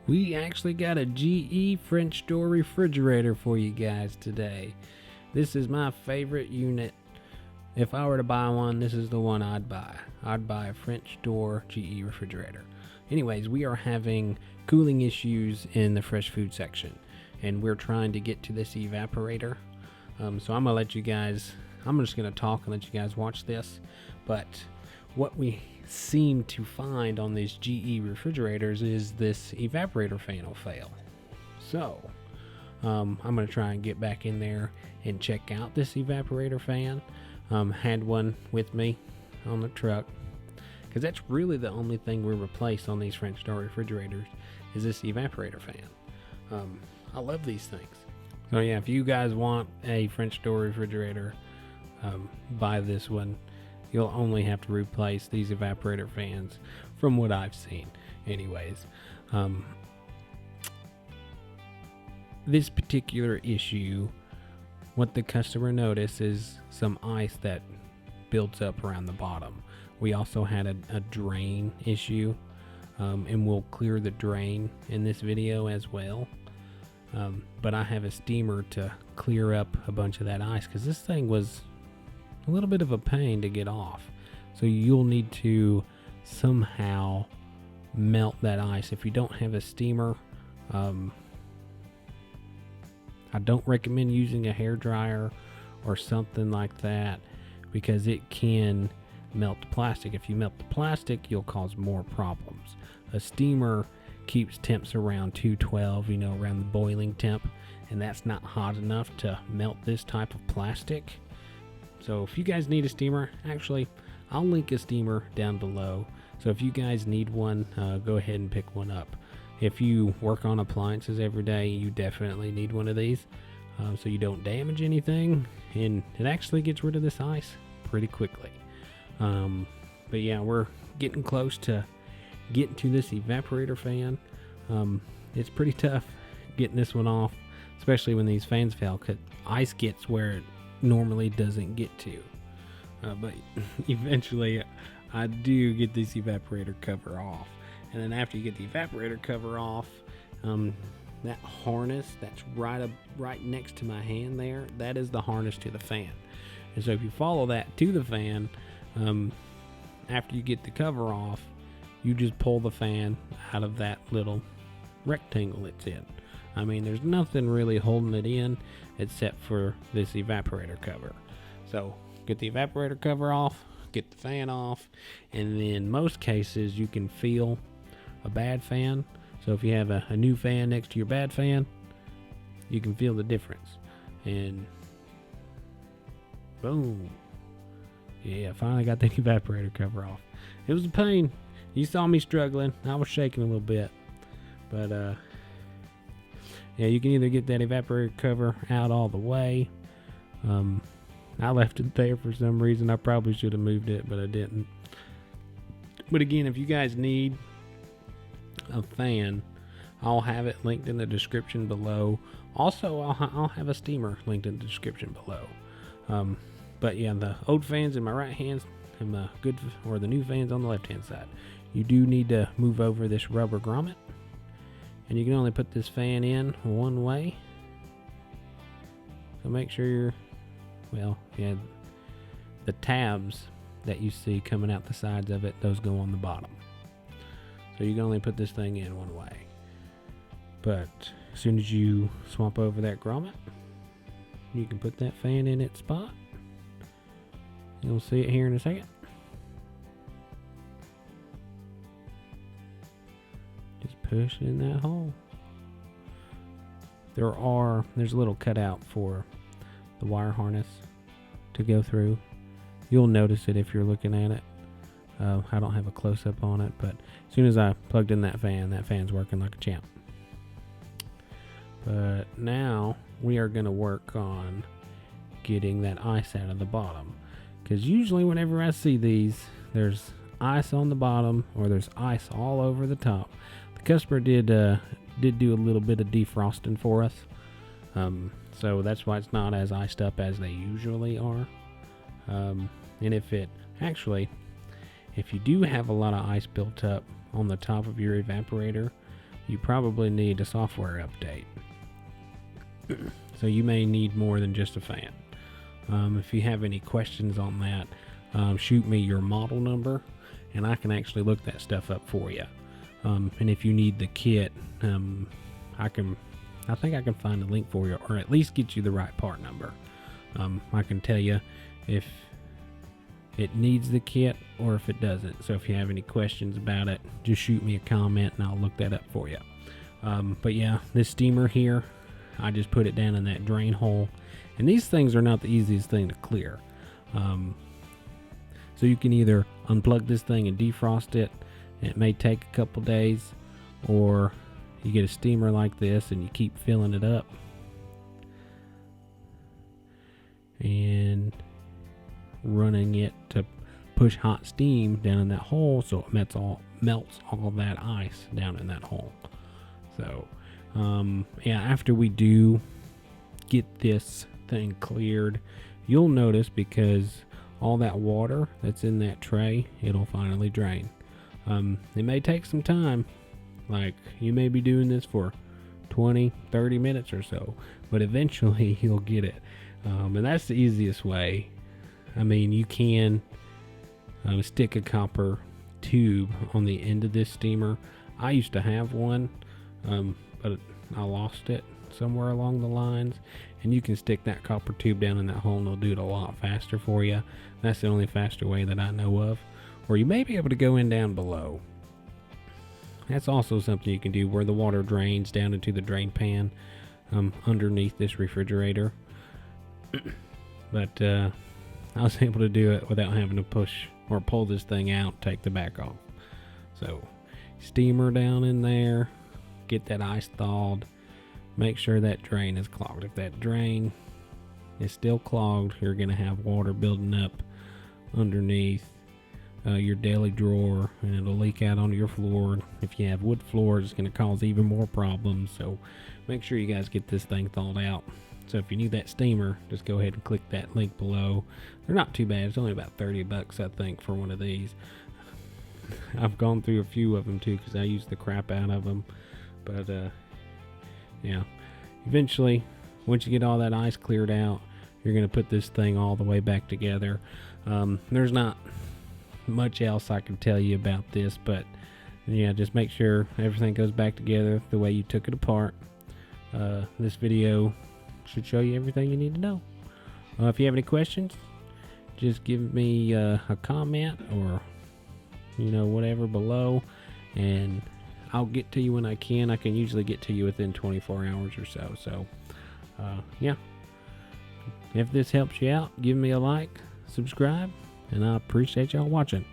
We actually got a GE French door refrigerator for you guys today. This is my favorite unit. If I were to buy one, this is the one I'd buy. I'd buy a French door GE refrigerator. Anyways, we are having cooling issues in the fresh food section, and we're trying to get to this evaporator. So I'm gonna let you guys, I'm just gonna talk and let you guys watch this. But what we seem to find on these GE refrigerators is this evaporator fan will fail. So I'm gonna try and get back in there and check out this evaporator fan. Had one with me on the truck, because that's really the only thing we replace on these French door refrigerators is this evaporator fan. I love these things. So yeah, if you guys want a French door refrigerator, buy this one. You'll only have to replace these evaporator fans from what I've seen. Anyways, this particular issue, what the customer noticed is some ice that builds up around the bottom. We also had a drain issue, and we'll clear the drain in this video as well. But I have a steamer to clear up a bunch of that ice, because this thing was a little bit of a pain to get off. So you'll need to somehow melt that ice. If you don't have a steamer, I don't recommend using a hair dryer or something like that, because it can melt the plastic. If you melt the plastic, you'll cause more problems. A steamer keeps temps around 212, around the boiling temp, and that's not hot enough to melt this type of plastic. So if you guys need a steamer, actually, I'll link a steamer down below. So if you guys need one, go ahead and pick one up. If you work on appliances every day, you definitely need one of these, so you don't damage anything, and it actually gets rid of this ice pretty quickly. But yeah, we're getting close to getting to this evaporator fan. It's pretty tough getting this one off, especially when these fans fail, because ice gets where it normally doesn't get to. But eventually I do get this evaporator cover off, and then after you get the evaporator cover off, that harness that's right next to my hand there, that is the harness to the fan. And so if you follow that to the fan, after you get the cover off, you just pull the fan out of that little rectangle it's in. I mean, there's nothing really holding it in except for this evaporator cover. So get the evaporator cover off, get the fan off, and in most cases you can feel a bad fan. So if you have a new fan next to your bad fan, you can feel the difference. And boom. Yeah, finally got the evaporator cover off. It was a pain. You saw me struggling. I was shaking a little bit. But yeah, you can either get that evaporator cover out all the way. I left it there for some reason. I probably should have moved it, but I didn't. But again, if you guys need a fan, I'll have it linked in the description below. Also, I'll have a steamer linked in the description below. But yeah, the old fans in my right hand and the new fans on the left hand side. You do need to move over this rubber grommet, and you can only put this fan in one way. So make sure the tabs that you see coming out the sides of it, those go on the bottom. So you can only put this thing in one way. But as soon as you swap over that grommet, you can put that fan in its spot. You'll see it here in a second. Just push it in that hole. There's a little cutout for the wire harness to go through. You'll notice it if you're looking at it. I don't have a close-up on it, but as soon as I plugged in that fan's working like a champ. But now we are going to work on getting that ice out of the bottom, because usually whenever I see these, there's ice on the bottom or there's ice all over the top. The customer did do a little bit of defrosting for us, so that's why it's not as iced up as they usually are. And if you do have a lot of ice built up on the top of your evaporator, you probably need a software update. So you may need more than just a fan. If you have any questions on that, shoot me your model number and I can actually look that stuff up for you. And if you need the kit, I think I can find a link for you, or at least get you the right part number. I can tell you if it needs the kit or if it doesn't. So if you have any questions about it, just shoot me a comment and I'll look that up for you. But yeah, this steamer here, I just put it down in that drain hole, and these things are not the easiest thing to clear. So you can either unplug this thing and defrost it, and it may take a couple days, or you get a steamer like this and you keep filling it up and running it to push hot steam down in that hole so it melts all that ice down in that hole. So yeah, after we do get this thing cleared, you'll notice, because all that water that's in that tray, it'll finally drain. It may take some time, like you may be doing this for 20-30 minutes or so, but eventually you'll get it. And that's the easiest way. I mean, you can stick a copper tube on the end of this steamer. I used to have one, but I lost it somewhere along the lines, and you can stick that copper tube down in that hole and it'll do it a lot faster for you. That's the only faster way that I know of. Or you may be able to go in down below. That's also something you can do, where the water drains down into the drain pan underneath this refrigerator. But I was able to do it without having to push or pull this thing out, take the back off. So steamer down in there, get that ice thawed, make sure that drain is clogged. If that drain is still clogged, you're going to have water building up underneath your deli drawer, and it'll leak out onto your floor. If you have wood floors, it's going to cause even more problems. So make sure you guys get this thing thawed out. So if you need that steamer, just go ahead and click that link below. They're not too bad. It's only about $30, I think, for one of these. I've gone through a few of them too, because I use the crap out of them. But yeah, eventually, once you get all that ice cleared out, you're going to put this thing all the way back together. There's not much else I can tell you about this, but yeah, just make sure everything goes back together the way you took it apart. This video should show you everything you need to know. If you have any questions, just give me a comment, or whatever below, and I'll get to you when I can. I can usually get to you within 24 hours or so. So yeah, if this helps you out, give me a like, subscribe, and I appreciate y'all watching.